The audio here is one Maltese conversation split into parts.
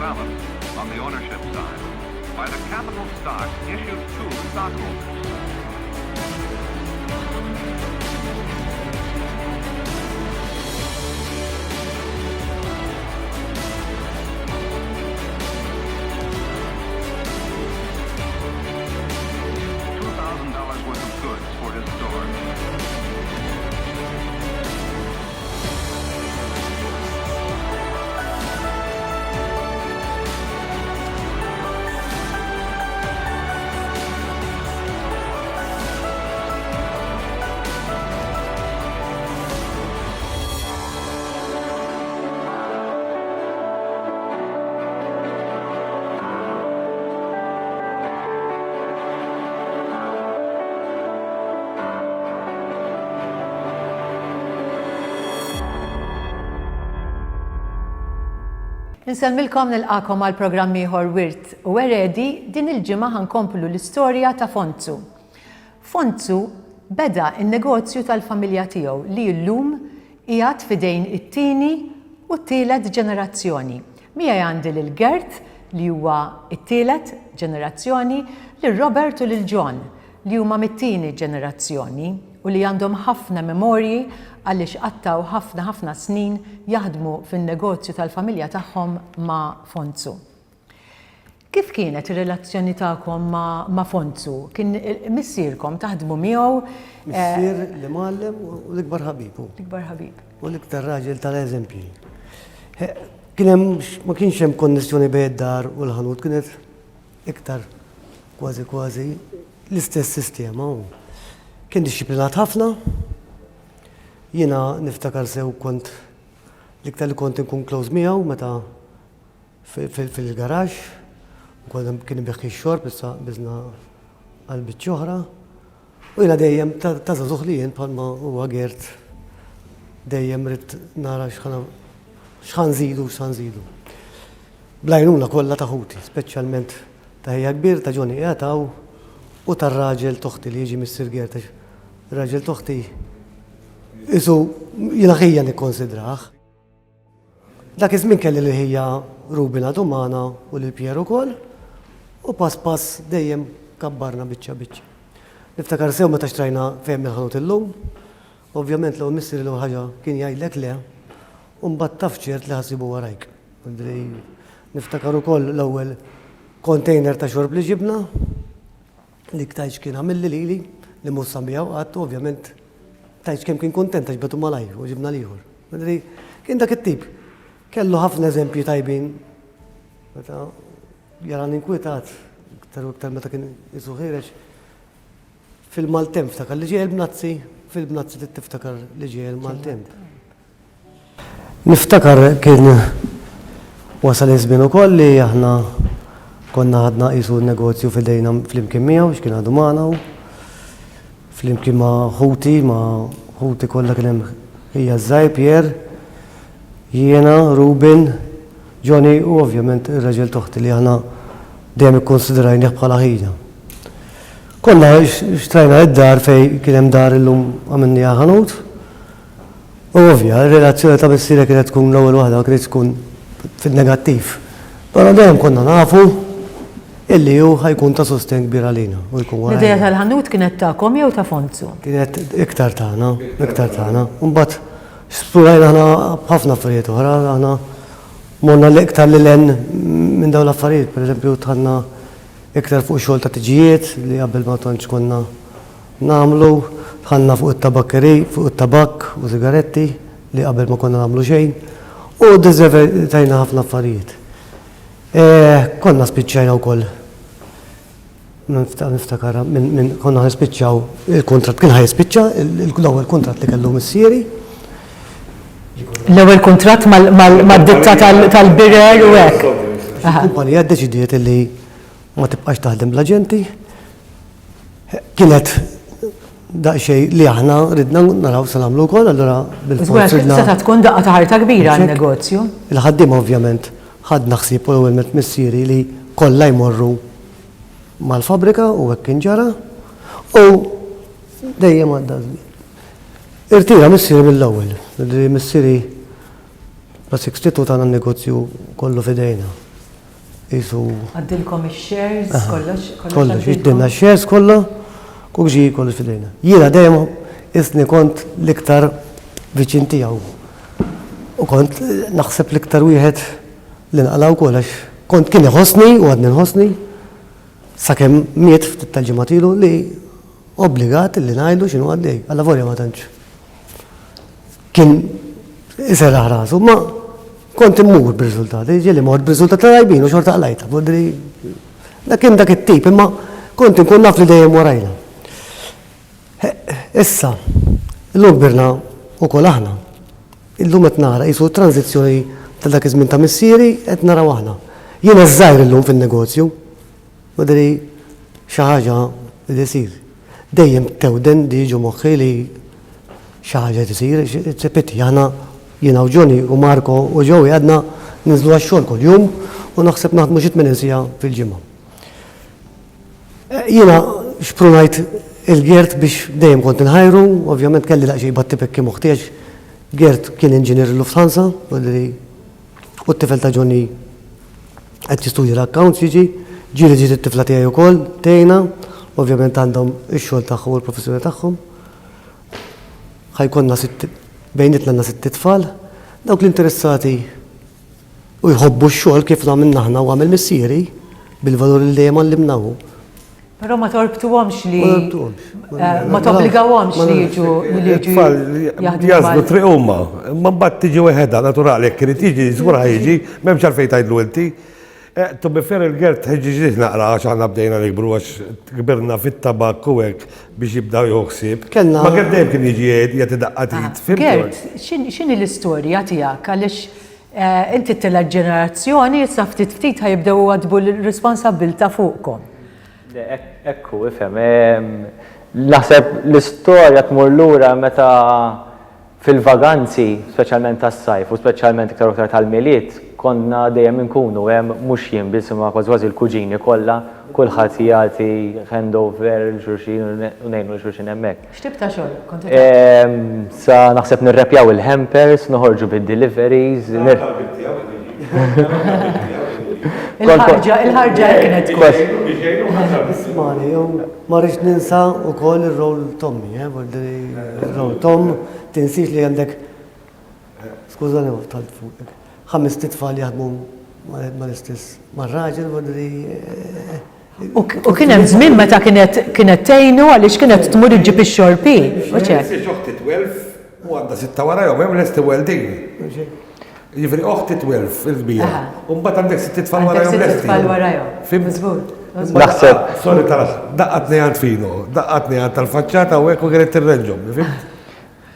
balance on the ownership side by the capital stock issued to stockholders. $2,000 worth of goods for his store. Nselmilkom nilqakom għal programm ieħor Wirt u Eredi din il-ġimgħa ħankomplu l-istorja ta' Fonzu. Fonzu beda n-negozju tal-familja tiegħu li llum qiegħed f'idejn it-tieni u t-tielet ġenerazzjoni. Miegħi għandi lil Gert li huwa t-tielet ġenerazzjoni, lil Robert u lil John li huma mit-tieni ġenerazzjoni u li għandhom ħafna memorji għaliex qattaw ħafna snin jaħdmu fin-negozju tal-familja tagħhom ma' Fonzu. Kif kienet ir-relazzjoni tagħkom ma' Fonzu? Kien missierkom taħdmu miegħu? Missier li muallem u l-ikbar ħabibu. L-ikbar ħabib. U l-iktar raġel tal-eżempji. Ma kienx hemm konnessjoni bejn id-dar u l-ħanut, kienet iktar kważi l-istess sistema. Kien dixxiplinat ħafna. Jiena niftakar sew kont l-iktar li kont inkun close miegħu meta fil-garaġġ, kien ibiħ x-xorb issa biżna għal biċċ oħra. U jiena dejjem ta' żagħżugħ li jien bħalma huwa Gert dejjem rid nara x'ħanżidu x'ħanżidu. Blajnuna kollha ta' ħuti, speċjalment ta' ħejja kbir ta' Johnny qiegħtaw u tar-raġel toħti li jiġi Missier Gert. Ir-raġel toħti isu jiena ħejja nikkonsidrah. Dak iż-żmien kelli li ħejja Rubin għadu magħna u lil Pier ukoll u pass dejjem kabbarna biċċa. Niftakar sew meta xtrajna fejn il-ħanut illum, ovvjament l-ewwel missier l ħaġa kien jgħidlek le u mbagħad taf ċert li ħassibu warajk. Niftakar ukoll l-ewwel container ta' xorb li ġibna li ktajġ kien għamilli lili li mhux sambijaw qatt ovvjament tajġ kemm kien kontent għax betu malaj u ġibna liħor. Kien dak it-tip. Kellu ħafna eżempji tajbin. Meta jaran inkwetat, iktar meta kien isu ħireġ. Fil-maltemp ftakar li ġie l-bnazzi, fil-bnazzi tiftakar li ġie l-maltemp. Niftakar kien wasal iż-żmien ukoll li aħna konna ħadna qisu n-negozju fidejna flimkien miegħu x'kien għadu magħna. Flimkien ma' ħuti kollha kien hemm hija żgħir Pier, jiena, Rubin, Johnny u ovvjament ir-raġel toħti li aħna dejjem ikkonsidrajnih bħala ħija. Konna xtrajna id-dar fejn kien hemm dar illum għamilniha ħanut. U ovvja, ir-relazzjoni ta' missiera kienet tkun l-ewwel waħda kienet tkun fin-negattiv. Però dejjem konna nafu illi hu ħajkun ta' sosten kbir għalina. L-idea tal-ħanut kienet tagħkom jew ta' Fonzu? Kienet iktar tagħna. Mbagħad splurajna aħna ħafna affarijiet oħra, aħna morna l-iktar lil minn dawn l-affarijiet, pereżempju tħanna iktar fuq xogħol ta' tiġijiet li qabel ma tantx konna nagħmlu, tħanna fuq it-tabakkeri, fuq it-tabakk u sigaretti li qabel ma konna nagħmlu xejn u ddeżertajna ħafna affarijiet. Konna spiċċajna wkoll. Niftakar konna ħispiċċaw il-kuntratt kien ħajspiċċa l-ewwel kuntratt li kellu missieri. L-ewwel kuntratt mad-ditta tal-birer u hekk. Il-kumpanija ddeċidiet li ma tibqax taħdem l-aġenti. Kienet daqsxejn li aħna ridna naraw se nagħmlu wkoll, allura bil-forz ridna. Seta' tkun daqqa ta' ħarta kbira għan-negozju. Il-ħaddiem ovvjament ħadna ħsieb u ewwel missieri li kollha jmorru mal-fabrika u hekk kien ġara u dejjem għadda żmien. Irtira missieri mill-ewwel, missieri bas istitut tagħna n-negozju kollu f'idejna. jisu Għaddilkom ix-shares, kollox kollox, jiddilna shares kollha, kukġi kollox fidejna. Jiena dejjem isni kont l-iktar viċin tiegħu. U kont naħseb l-iktar wieħed li nqalaw kollox. Kont kien iħossni u għadni nħossni sakemm miet ftit tal-ġimgħat ilu li obbligat li ngħidu x'inhu għaddej, alla volja ma tantx. Kien iserraħ rasu, ma kont immur b'riżultati, ġieli mort b'riżultati tajbin u xorta qlajta. Da kien dak it-tip, imma kont inkun naf li dejjem warajna. Issa, illum birna wkoll aħna. Illum qed nara qisu tranzizzjoni ta' dak iż-żmien ta' missieri qed naraw aħna. Jiena żgħir illum fin-negozju, madri xi ħaġa li jsir. Dejjem tewden li jiġu moħħi li xi ħaġa tisir, ċepetti aħna jiena u Johnny u Marco u Joey għadna ninżlu għax-xogħol kuljum u naħseb naħdmu xi 8 siegħa fil-ġimgħa. Jiena xprunajt il-Gert biex dejjem kont inħajru, ovvjament kelli daqsxejn battibek kien moħtieġ. Gert kien inġinier Lufthansa, u t-tifel ta' Johnny qed jistudja l-accounts jiġi, ġieli ġiet it-tifla tiegħi wkoll tgħinha, ovvjament għandhom ix-xogħol tagħhom u l-professjoni tagħhom. Ħajkonna bejnietna għandna 6 tfal, dawk l-interessati u jħobbu x-xogħol kif għamilna aħna u għamel missieri bil-valuri li dejjem għallimnahu. Però ma torbtuhomx li ma tobbligawhomx li jiġu jażlu triq huma, ma mbagħad tiġi weħeda naturali jekk irid jiġi żgur ħajġi m'hemmx għalfejn tgħidlu inti. To be fair il-Gert ħeġġiġ naqra għax aħna bdejna nikbru għax kbirna fit-tabak u hekk biex jibdaw joħsib. Ma Gert dejjem kien jiġi jgħid daqqatit. Gert, x'inhi l-istorja tiegħek għaliex inti t-tielet ġenerazzjoni issa ftit ħajibdew għadbu l-responsabbilta fuqkom. Ekku, ifhem. Naħseb l-istorja tmur lura meta fil-vaganzi, speċjalment tas-sajf u speċjalment iktar tal-miliet, konna dejjem inkunu hemm mhux jien biss ma kważi l-kuġini kollha, kulħadd jagħti handover il-xulxin u ngħinu l-xulxin hemmhekk. X'tib ta' xogħol? Sa naħseb nirrepjaw il-hampers, noħorġu bid-deliveries. Il-ħarġa kienet Ismani, ma rridx ninsa wkoll ir-roll Tommy, ir-roll Tom, tinsix li għandek skużani talt fuq. 5 tfal jaħdmu mal-istess mar-raġel, U kien hemm żmien meta kienet tgħinu għaliex kienet tmur iġġib ix-xorbi. Oħti 12 u għandha 6 warahom, hemm lesti welding. Jiġifieri oħti 12 il-kbira. U mbagħad għandek 6 tfal warahom lesti. 6 tfal warahom. Naħseb. Sorry daqqatni għand fino, daqqatni għand tal-faċċata u hekk u kienet tirrenġhom, fimt?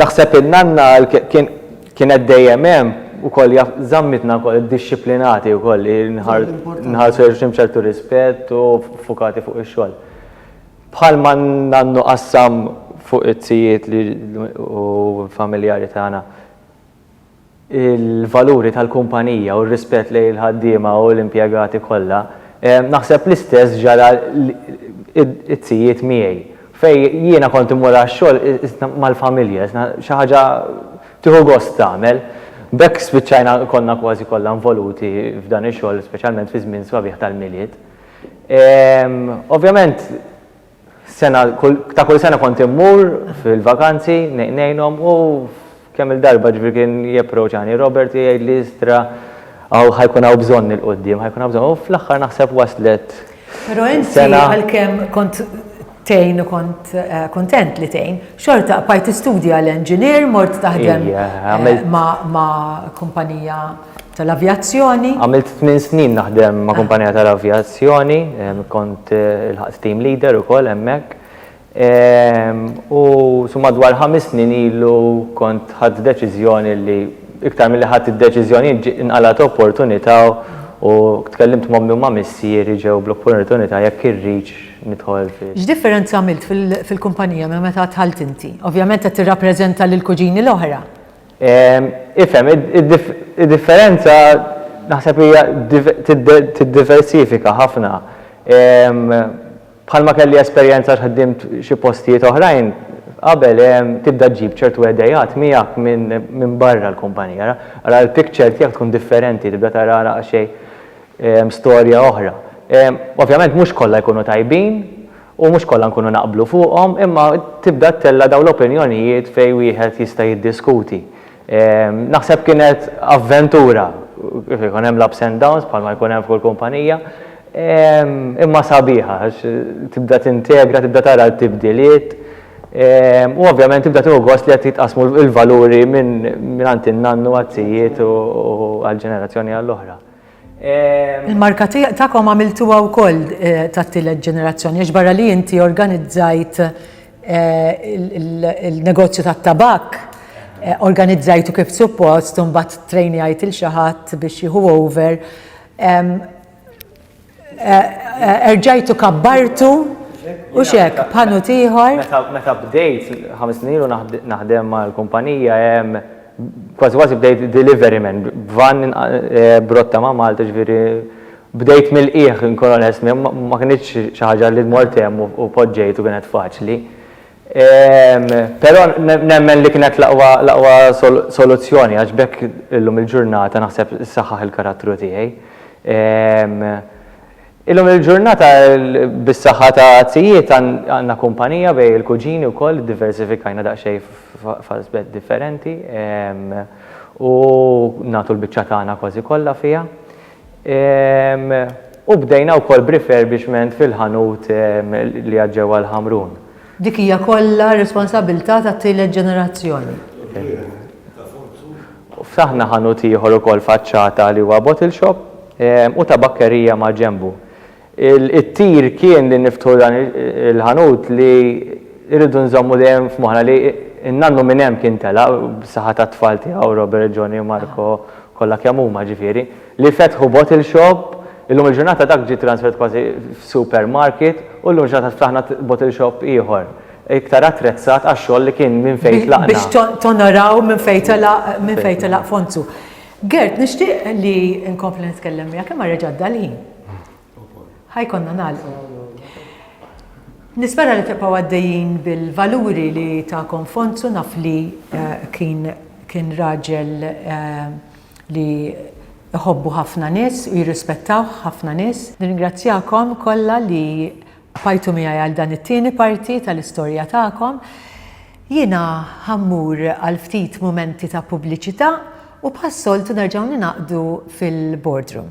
Naħseb in-nanna kienet dejjem hemm ukoll żammitna wkoll iddixxiplinati wkoll li nħarsu ċertu rispett u fukati fuq ix-xogħol. Bħalma nannu qassam fuq it-tzijiet u familjari tagħna il-valuri tal-kumpanija u r-rispett lejn il-ħaddiema u l-impjegati kollha, naħseb l-istess ġara it-tzijiet miegħi. Fej jiena kont imur għax-xogħol mal-familja, xi ħaġa tieħu gost tagħmel. Bekk spiċċajna konna kważi kollha involuti f'dan ix-xogħol, speċjalment fi żmien swabiħ tal-miliet. Ovvjament ta' kull sena kont immur fil-vakanzi ngħinhom u kemm il-darba ġifier kien japproċċani Robert jgħid li istra ħajkun hawn bżonn il-qudiem, ħajkun hawn bżonn u fl-aħħar naħseb waslet. Però inti għalkemm kont tgħin u kont kontent li tgħin, xorta bqajt tistudja l-engineer, mort taħdem ma' kumpanija tal-avjazzjoni. Għamilt 8 snin naħdem ma' kumpanija tal-avjazzjoni, kont il-ħadd team leader ukoll hemmhekk. U madwar 5 snin ilu kont ħadd deċiżjoni li iktar milli ħadd id-deċiżjoni inqalat opportunità u tkellimt mommi u ma' missieri ġew bl-opportunità jekk irriġ nidħol fi. X'differenza għamilt fil-kumpanija minn meta tħalt inti? Ovvjament qed tirrappreżenta lil kuġini l-oħra. Ifhem, id-differenza naħseb hija tiddiversifika ħafna. Bħalma kelli esperjenza x'ħaddimt xi postijiet oħrajn, qabel tibda ġib ċertu idejat miegħek minn barra l-kumpanija. Ara l-picture tiegħek tkun differenti, tibda tara xejn storja oħra. Ovvjament mhux kollha jkunu tajbin u mhux kollha nkunu naqblu fuqhom, imma tibda tella dawn l-opinjonijiet fejn wieħed jista' jiddiskuti. Naħseb kienet avventura, ikun hemm l-ups and downs bħalma jkun hemm f'kull kumpanija, imma sabiħa, tibda tintegra, tibda tara l-tibdiliet, u ovvjament tibda tieħu gost li qed jitqasmu l-valuri minn għand in-nannu għazzijiet u għall-ġenerazzjoni għall-oħra. Il-marka tagħkom għamiltuha wkoll tat-tielet ġenerazzjoni, għax barra li inti organizzajt il-negozju tat-tabak, organizzajtu kif suppost, u mbagħad trejnjajt il xi ħadd biex jieħu over. Erġajtu kabbartu u xek, bħanu tiħor. Meta bdejt 5 snin ilu naħdem mal-kumpanija, kważi bdejt delivery man, b'van brotta ma' Malta, ġifieri bdejt mill-qiegħ nkun onest, ma kienx xi ħaġa li tmort hemm u poġġejt u kienet faċli. Però nemmen li kienet l-aqwa soluzzjoni għax bekk illum il-ġurnata naħseb saħħaħ il-karattru tiegħi. Illum il-ġurnata bis-saħħa ta' azzijiet għandna kumpanija bej il-kuġini wkoll diversifikajna daqsxejn f'aspett differenti u nagħtu l-biċċa tagħna kważi kollha fiha. U bdejna wkoll b'refurbishment fil-ħanut li ġewwa l-Ħamrun. Dik hija kollha responsabilità tat-tielet ġenerazzjoni. F'saħna ħanut ieħor ukoll faċċata li huwa bottle shop u tabakkerija ma' ġembu. Il-tir kien li niftu dan il-ħanut li irridu nżommu dejjem f'moħħna li n-nannu minn hemm kien tela b'saħħa tat-tfal tiegħu Robert, Johnny u Marco kollha kemm huma ġifieri li fetħu bottle shop. Illum il-ġurnata dak ġie transfert kważi f'supermarket u llum il-ġurnata ftaħna bottle shop ieħor. Iktar attrezzat għax-xogħol li kien minn fejn tlaqna. Biex tonoraw minn fejn telaq Fonzu. Gert, nixtieq li nkompli nitkellem miegħek kemm reġa' d-dalħin. Ħajkonna nagħlqu. Nispera li tibqgħu għaddejjin bil-valuri li tagħkom Fonzu, naf li kien raġel li iħobbu ħafna nies u jirrispettaw ħafna nies. Nirringrazzjakom kollha li bqajtu miegħi għal dan it-tieni parti tal-istorja tagħkom. Jiena ħammur għal ftit mumenti ta' pubbliċità u bħas-soltu nerġgħu ninaqdu fil-boardroom.